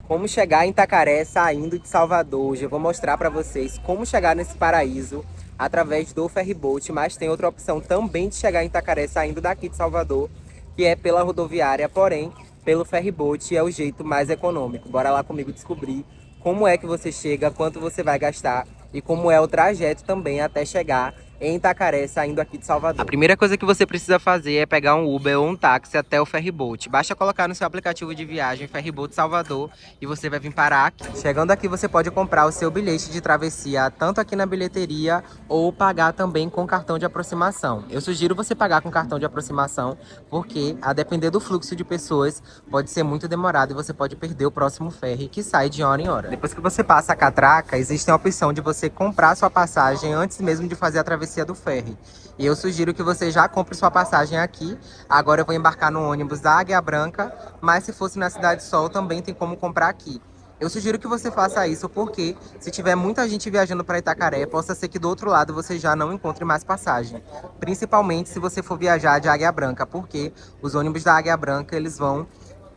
Como chegar em Itacaré saindo de Salvador. Hoje eu vou mostrar para vocês como chegar nesse paraíso através do ferryboat, mas tem outra opção também de chegar em Itacaré saindo daqui de Salvador, que é pela rodoviária, porém pelo ferryboat é o jeito mais econômico. Bora lá comigo descobrir como é que você chega, quanto você vai gastar e como é o trajeto também até chegar em Itacaré, saindo aqui de Salvador. A primeira coisa que você precisa fazer é pegar um Uber ou um táxi até o ferryboat. Basta colocar no seu aplicativo de viagem Ferryboat Salvador e você vai vir parar aqui. Chegando aqui, você pode comprar o seu bilhete de travessia tanto aqui na bilheteria ou pagar também com cartão de aproximação. Eu sugiro você pagar com cartão de aproximação porque, a depender do fluxo de pessoas, pode ser muito demorado e você pode perder o próximo ferry que sai de hora em hora. Depois que você passa a catraca, existe a opção de você comprar sua passagem antes mesmo de fazer a travessia do ferry. E eu sugiro que você já compre sua passagem aqui. Agora eu vou embarcar no ônibus da Águia Branca, mas se fosse na Cidade Sol também tem como comprar aqui. Eu sugiro que você faça isso porque, se tiver muita gente viajando para Itacaré, possa ser que do outro lado você já não encontre mais passagem. Principalmente se você for viajar de Águia Branca, porque os ônibus da Águia Branca eles vão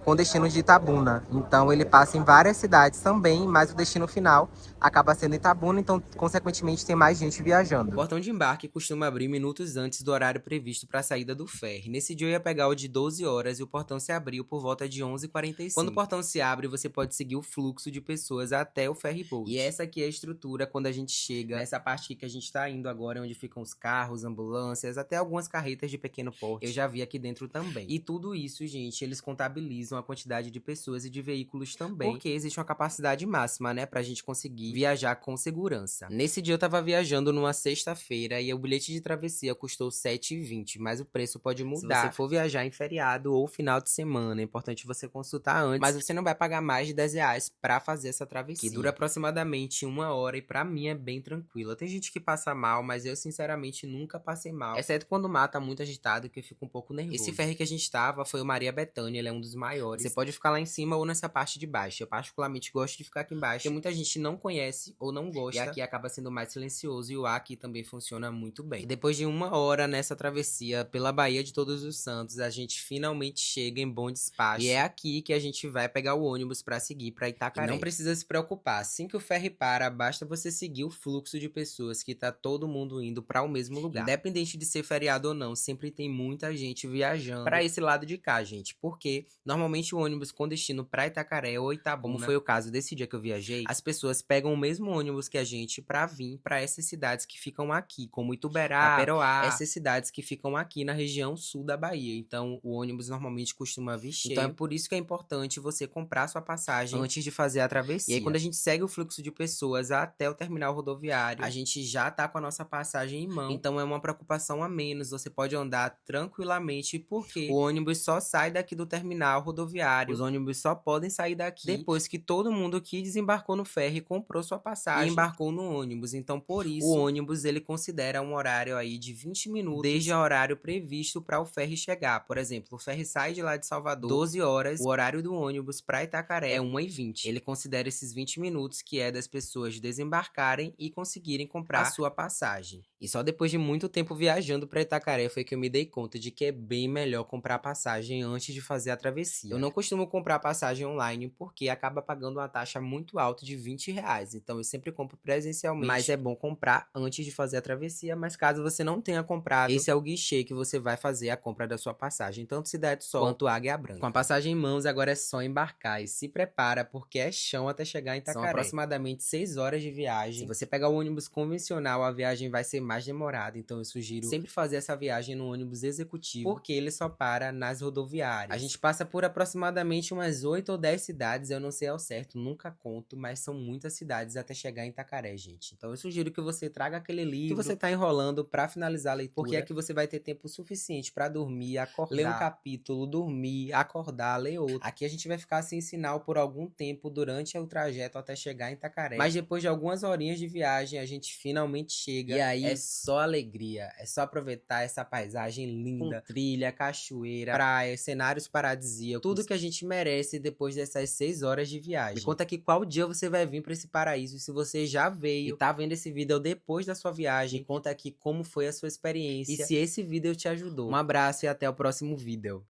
com destino de Itabuna. Então ele passa em várias cidades também, mas o destino final acaba sendo Itabuna, então consequentemente tem mais gente viajando. O portão de embarque costuma abrir minutos antes do horário previsto para a saída do ferry. Nesse dia eu ia pegar o de 12 horas e o portão se abriu por volta de 11h45. Quando o portão se abre, você pode seguir o fluxo de pessoas até o ferryboat. E essa aqui é a estrutura quando a gente chega nessa parte aqui que a gente está indo agora, onde ficam os carros, ambulâncias, até algumas carretas de pequeno porte. Eu já vi aqui dentro também. E tudo isso, gente, eles contabilizam a quantidade de pessoas e de veículos também, porque existe uma capacidade máxima, né, pra gente conseguir viajar com segurança. Nesse dia eu tava viajando numa sexta-feira e o bilhete de travessia custou R$7,20, mas o preço pode mudar se você for viajar em feriado ou final de semana. É importante você consultar antes, mas você não vai pagar mais de R$10 pra fazer essa travessia, que dura aproximadamente 1 hora e pra mim é bem tranquila. Tem gente que passa mal, mas eu sinceramente nunca passei mal, exceto quando o mar tá muito agitado, que eu fico um pouco nervoso. Esse ferry que a gente tava foi o Maria Bethânia, ele é um dos maiores. Você pode ficar lá em cima ou nessa parte de baixo. Eu particularmente gosto de ficar aqui embaixo, porque muita gente não conhece ou não gosta, e aqui acaba sendo mais silencioso e o ar aqui também funciona muito bem. E depois de 1 hora nessa travessia pela Baía de Todos os Santos, a gente finalmente chega em Bom Despacho. E é aqui que a gente vai pegar o ônibus pra seguir pra Itacaré. E não precisa se preocupar, assim que o ferry para, basta você seguir o fluxo de pessoas que tá todo mundo indo pra o mesmo lugar. Independente de ser feriado ou não, sempre tem muita gente viajando pra esse lado de cá, gente, porque normalmente o ônibus com destino pra Itacaré ou Itabuna, como foi o caso desse dia que eu viajei, as pessoas pegam o mesmo ônibus que a gente pra vir pra essas cidades que ficam aqui, como Ituberá, Taperoá, essas cidades que ficam aqui na região sul da Bahia. Então o ônibus normalmente costuma vir cheio. Então é por isso que é importante você comprar sua passagem antes de fazer a travessia. E aí quando a gente segue o fluxo de pessoas até o terminal rodoviário, a gente já tá com a nossa passagem em mão. Então é uma preocupação a menos, você pode andar tranquilamente porque o ônibus só sai daqui do terminal rodoviário. Os ônibus só podem sair daqui depois que todo mundo que desembarcou no ferry comprou sua passagem e embarcou no ônibus. Então, por isso, o ônibus ele considera um horário aí de 20 minutos desde o horário previsto para o ferry chegar. Por exemplo, o ferry sai de lá de Salvador 12 horas, o horário do ônibus para Itacaré é 1h20. Ele considera esses 20 minutos que é das pessoas desembarcarem e conseguirem comprar a sua passagem. E só depois de muito tempo viajando para Itacaré foi que eu me dei conta de que é bem melhor comprar passagem antes de fazer a travessia. Eu não costumo comprar passagem online porque acaba pagando uma taxa muito alta de R$20. Então eu sempre compro presencialmente, mas é bom comprar antes de fazer a travessia. Mas caso você não tenha comprado, esse é o guichê que você vai fazer a compra da sua passagem, tanto Cidade Sol quanto Águia Branca. Com a passagem em mãos, agora é só embarcar e se prepara porque é chão até chegar em Itacaré. São aproximadamente 6 horas de viagem. Se você pegar o ônibus convencional, a viagem vai ser mais demorada, então eu sugiro sempre fazer essa viagem no ônibus executivo, porque ele só para nas rodoviárias. A gente passa por aproximadamente umas 8 ou 10 cidades, eu não sei ao certo, nunca conto, mas são muitas cidades até chegar em Itacaré, gente. Então eu sugiro que você traga aquele livro que você tá enrolando pra finalizar a leitura, porque aqui você vai ter tempo suficiente pra dormir, acordar, ler um capítulo, dormir, acordar, ler outro. Aqui a gente vai ficar sem sinal por algum tempo durante o trajeto até chegar em Itacaré, mas depois de algumas horinhas de viagem, a gente finalmente chega, e aí é só alegria, é só aproveitar essa paisagem linda, com trilha, cachoeira, praia, cenários paradisíacos, tudo que a gente merece depois dessas 6 horas de viagem. Me conta aqui qual dia você vai vir pra esse paraíso, se você já veio e tá vendo esse vídeo depois da sua viagem, me conta aqui como foi a sua experiência e se esse vídeo te ajudou. Um abraço e até o próximo vídeo.